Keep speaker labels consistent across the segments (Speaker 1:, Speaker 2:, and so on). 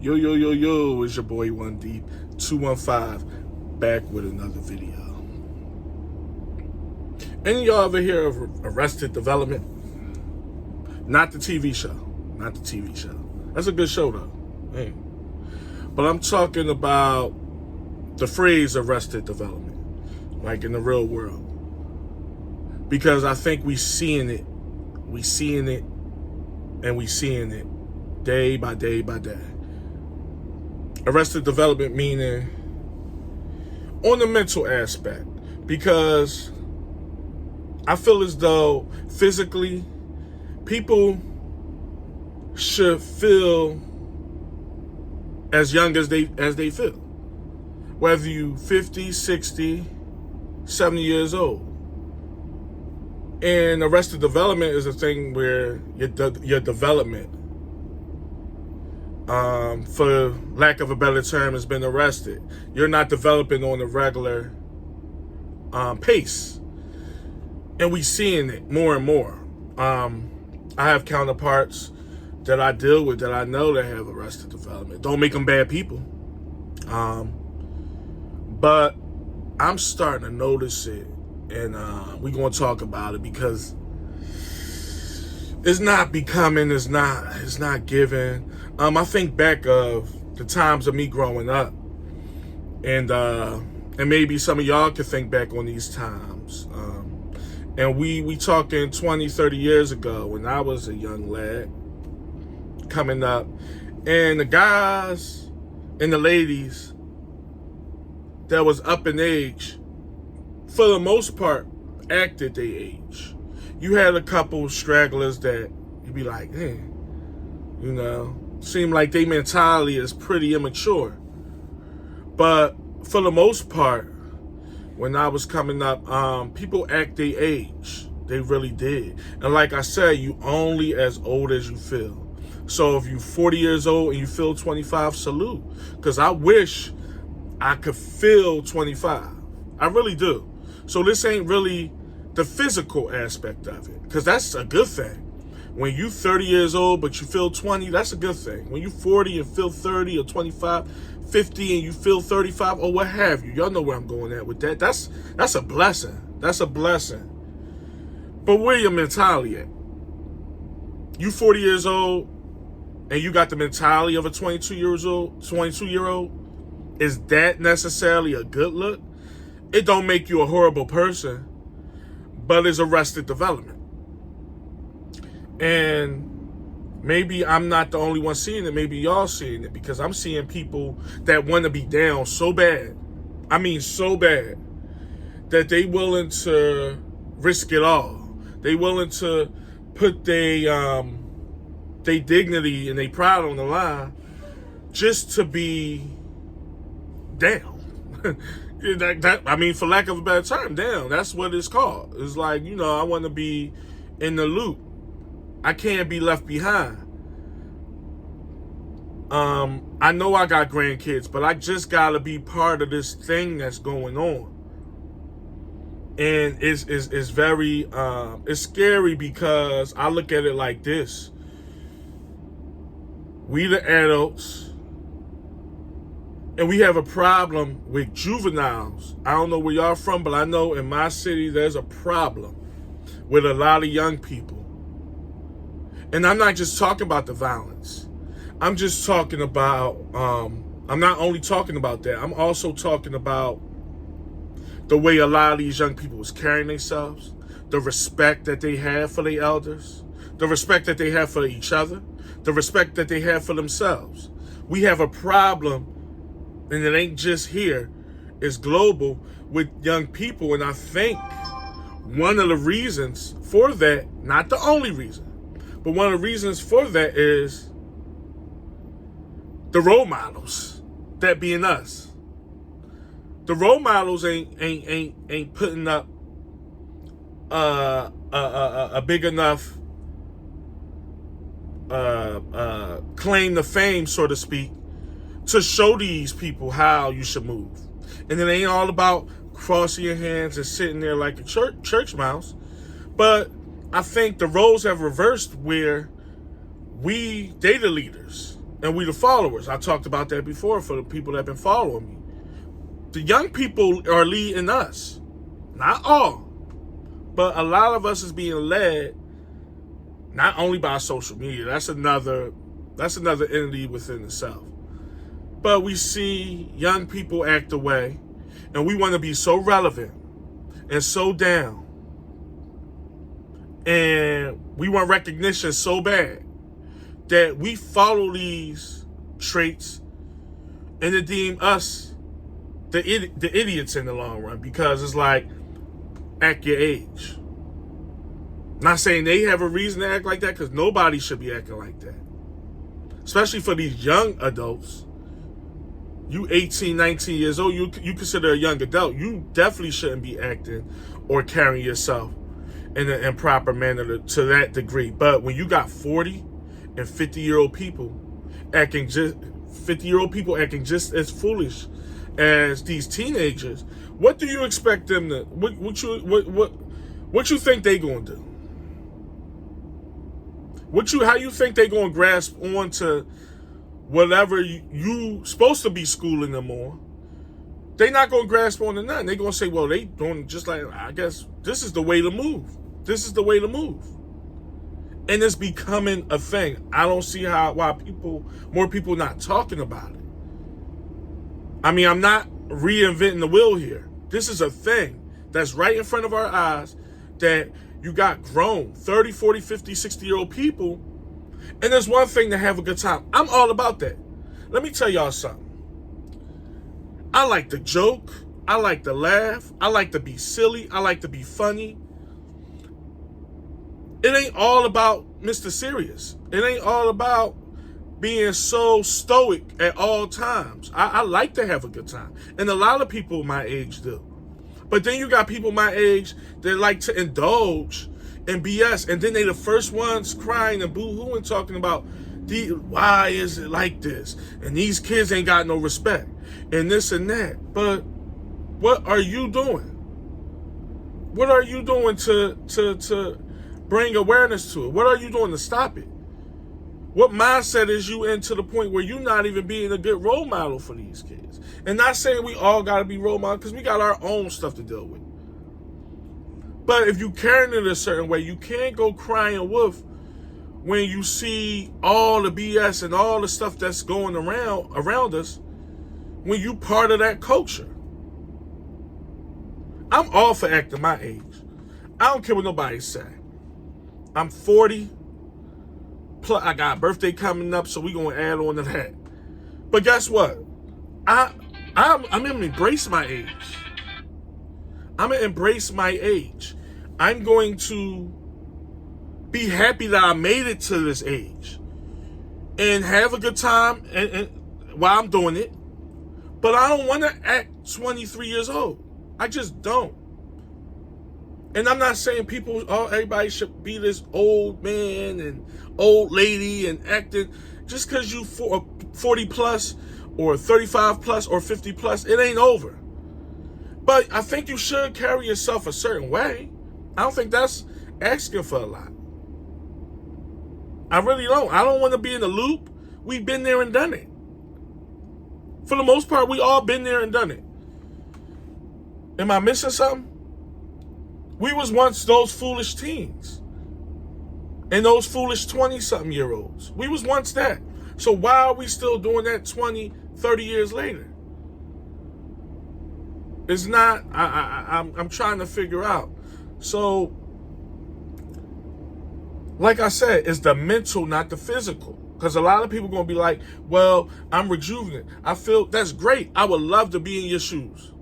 Speaker 1: Yo, yo, yo, yo, it's your boy One Deep 215 back with another video. Any of y'all ever hear of Arrested Development? Not the TV show. Not the TV show. That's a good show though. Hey. But I'm talking about the phrase Arrested Development, like in the real world. Because I think we seeing it day by day by day. Arrested Development meaning on the mental aspect, because I feel as though physically people should feel as young as they feel, whether you 50, 60, 70 years old. And Arrested Development is a thing where your development, for lack of a better term, has been arrested. You're not developing on a regular pace. And we seeing it more and more. I have counterparts that I deal with that I know that have Arrested Development. Don't make them bad people. But I'm starting to notice it. And we're going to talk about it because it's not becoming, it's not giving. I think back of the times of me growing up, and maybe some of y'all can think back on these times. And we talking 20, 30 years ago when I was a young lad coming up, and the guys and the ladies that was up in age, for the most part, acted their age. You had a couple stragglers that you'd be like, seem like their mentality is pretty immature. But for the most part, when I was coming up, people act their age. They really did. And like I said, you only as old as you feel. So if you're 40 years old and you feel 25, salute. Because I wish I could feel 25. I really do. So this ain't really the physical aspect of it, because that's a good thing. When you 30 years old but you feel 20, that's a good thing. When you 40 and feel 30, or 25, 50 and you feel 35, or what have you. Y'all know where I'm going at with that. That's a blessing. That's a blessing. But where your mentality at? You 40 years old and you got the mentality of a 22-year-old. Is that necessarily a good look? It don't make you a horrible person, but it's Arrested Development. And maybe I'm not the only one seeing it. Maybe y'all seeing it, because I'm seeing people that want to be down so bad. I mean, so bad that they willing to risk it all. They willing to put their dignity and their pride on the line just to be down. I mean, for lack of a better term, down. That's what it's called. It's like, I want to be in the loop. I can't be left behind. I know I got grandkids, but I just got to be part of this thing that's going on. And it's very, it's scary, because I look at it like this. We the adults, and we have a problem with juveniles. I don't know where y'all from, but I know in my city there's a problem with a lot of young people. And I'm not just talking about the violence. I'm just talking about, I'm not only talking about that, I'm also talking about the way a lot of these young people was carrying themselves, the respect that they have for their elders, the respect that they have for each other, the respect that they have for themselves. We have a problem, and it ain't just here, it's global, with young people. And I think one of the reasons for that, not the only reason, but one of the reasons for that is the role models, that being us. The role models ain't putting up a big enough claim to fame, so to speak, to show these people how you should move. And it ain't all about crossing your hands and sitting there like a church mouse. But I think the roles have reversed, where they the leaders. And we the followers. I talked about that before for the people that have been following me. The young people are leading us. Not all. But a lot of us is being led not only by social media. That's another entity within itself. But we see young people act away, and we want to be so relevant and so down. And we want recognition so bad that we follow these traits and to deem us the idiots in the long run, because it's like, act your age. Not saying they have a reason to act like that, because nobody should be acting like that. Especially for these young adults. You 18, 19 years old, you consider a young adult. You definitely shouldn't be acting or carrying yourself in an improper manner to that degree. But when you got 40 and 50-year-old people acting just as foolish as these teenagers, what do you expect them to? What you think they gonna do? How you think they gonna grasp on to whatever you supposed to be schooling them on? They not gonna grasp on to nothing. They gonna say, well, they doing just like, I guess this is the way to move. This is the way to move. And it's becoming a thing. I don't see why more people not talking about it. I mean, I'm not reinventing the wheel here. This is a thing that's right in front of our eyes, that you got grown 30, 40, 50, 60-year-old people, and there's one thing to have a good time. I'm all about that. Let me tell y'all something. I like to joke. I like to laugh. I like to be silly. I like to be funny. It ain't all about Mr. Serious. It ain't all about being so stoic at all times. I like to have a good time. And a lot of people my age do. But then you got people my age that like to indulge in BS. And then they the first ones crying and boo-hooing, talking about, why is it like this? And these kids ain't got no respect. And this and that. But what are you doing? What are you doing to bring awareness to it? What are you doing to stop it? What mindset is you in to the point where you're not even being a good role model for these kids? And not saying we all got to be role models, because we got our own stuff to deal with. But if you carrying it a certain way, you can't go crying wolf when you see all the BS and all the stuff that's going around us, when you part of that culture. I'm all for acting my age. I don't care what nobody say. I'm 40. Plus, I got a birthday coming up, so we gonna add on to that. But guess what? I'm gonna embrace my age. I'm gonna embrace my age. I'm going to be happy that I made it to this age and have a good time and while I'm doing it. But I don't want to act 23 years old. I just don't. And I'm not saying everybody should be this old man and old lady and acting. Just because you 40 plus or 35 plus or 50 plus, it ain't over. But I think you should carry yourself a certain way. I don't think that's asking for a lot. I really don't. I don't want to be in the loop. We've been there and done it. For the most part, we all been there and done it. Am I missing something? We was once those foolish teens and those foolish 20-something-year-olds. We was once that. So why are we still doing that 20, 30 years later? It's not, I'm trying to figure out. So, like I said, it's the mental, not the physical. Because a lot of people going to be like, well, I'm rejuvenant. I feel, that's great. I would love to be in your shoes.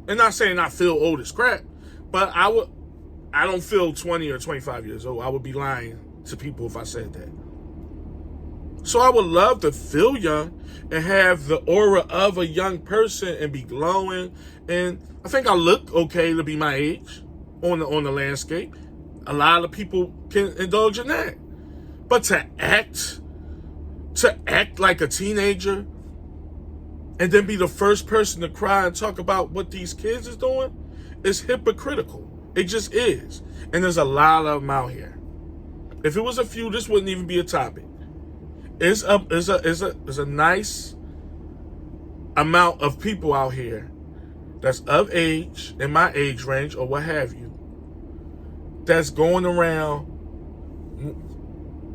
Speaker 1: And not saying I feel old as crap, but I don't feel 20 or 25 years old. I would be lying to people if I said that. So I would love to feel young and have the aura of a young person and be glowing. And I think I look okay to be my age on the landscape. A lot of people can indulge in that. But to act like a teenager and then be the first person to cry and talk about what these kids is doing is hypocritical. It just is. And there's a lot of them out here. If it was a few, this wouldn't even be a topic. It's a nice amount of people out here that's of age, in my age range or what have you, that's going around.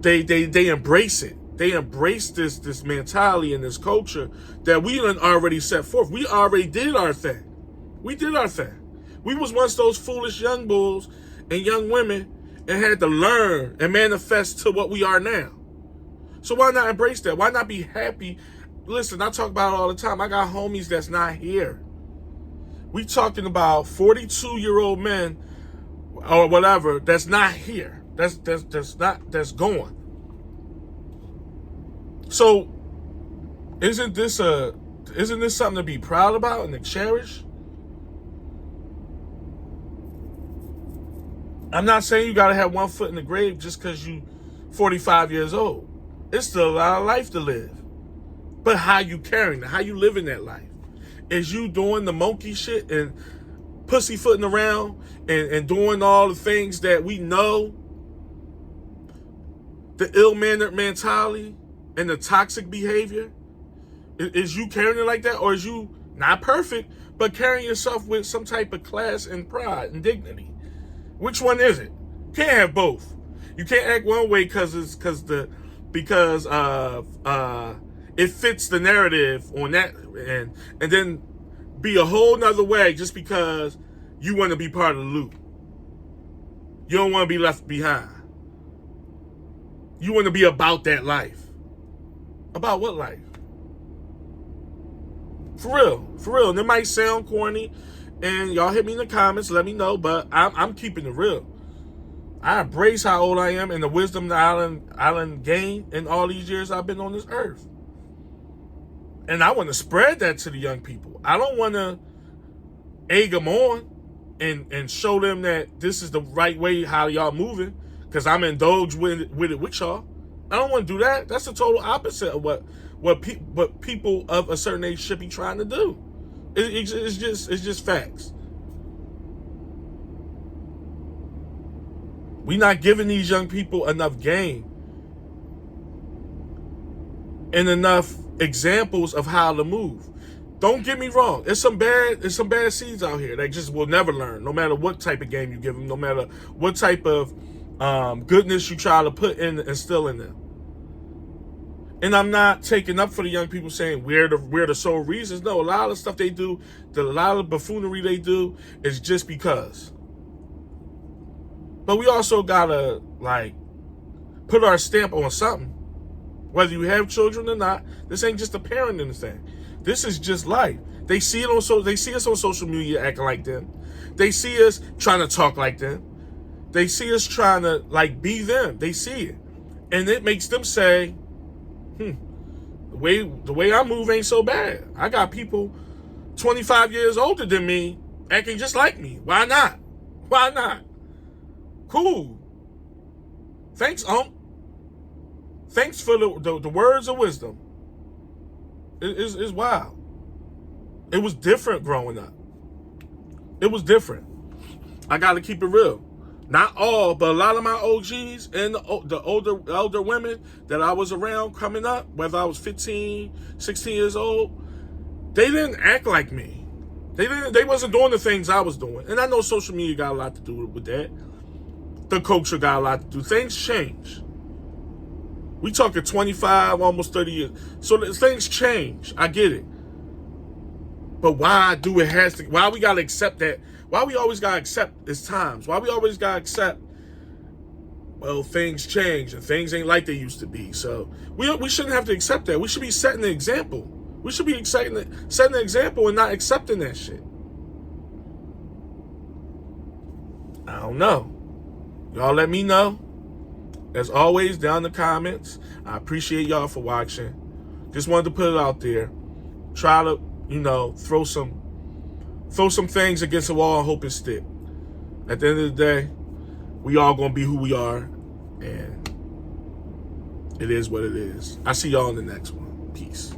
Speaker 1: They embrace it. They embrace this mentality and this culture that we done already set forth. We already did our thing. We did our thing. We was once those foolish young bulls and young women and had to learn and manifest to what we are now. So why not embrace that? Why not be happy? Listen, I talk about it all the time. I got homies that's not here. We talking about 42-year-old men or whatever that's not here. That's gone. So isn't this something to be proud about and to cherish? I'm not saying you gotta have one foot in the grave just because you 45 years old. It's still a lot of life to live. But how you carrying it, how you living that life? Is you doing the monkey shit and pussyfooting around and doing all the things that we know, the ill-mannered mentality and the toxic behavior? Is you carrying it like that? Or is you not perfect, but carrying yourself with some type of class and pride and dignity? Which one is it? Can't have both. You can't act one way because it fits the narrative on that end, and then be a whole nother way just because you want to be part of the loop. You don't want to be left behind. You want to be about that life. About what life? For real. And it might sound corny, and y'all hit me in the comments, let me know, but I'm keeping it real. I embrace how old I am and the wisdom that Island gained in all these years I've been on this earth. And I want to spread that to the young people. I don't want to egg them on and show them that this is the right way how y'all moving because I'm indulged with it with y'all. I don't want to do that. That's the total opposite of what people of a certain age should be trying to do. It's just facts. We're not giving these young people enough game and enough examples of how to move. Don't get me wrong. There's some bad seeds out here that just will never learn, no matter what type of game you give them, no matter what type of goodness you try to put in and instill in them. And I'm not taking up for the young people saying we're the sole reasons. No, a lot of the stuff they do, a lot of the buffoonery they do is just because. But we also gotta put our stamp on something. Whether you have children or not, this ain't just a parenting thing. This is just life. They see us on social media acting like them. They see us trying to talk like them. They see us trying to be them. They see it. And it makes them say, the way I move ain't so bad. I got people 25 years older than me acting just like me. Why not? Why not? Cool. Thanks, Thanks for the words of wisdom. It's wild. It was different growing up. It was different. I got to keep it real. Not all, but a lot of my OGs and the older women that I was around coming up, whether I was 15, 16 years old, they didn't act like me. They wasn't doing the things I was doing. And I know social media got a lot to do with that. The culture got a lot to do. Things change. We talking 25, almost 30 years. So things change. I get it. But why we gotta accept that? Why we always gotta accept it's times? Why we always gotta accept, well, things change and things ain't like they used to be. So we shouldn't have to accept that. We should be setting the example. We should be setting the example and not accepting that shit. I don't know. Y'all let me know. As always, down in the comments. I appreciate y'all for watching. Just wanted to put it out there. Try to, throw some things against the wall and hope it stick. At the end of the day, we all gonna be who we are, and it is what it is. I see y'all in the next one. Peace.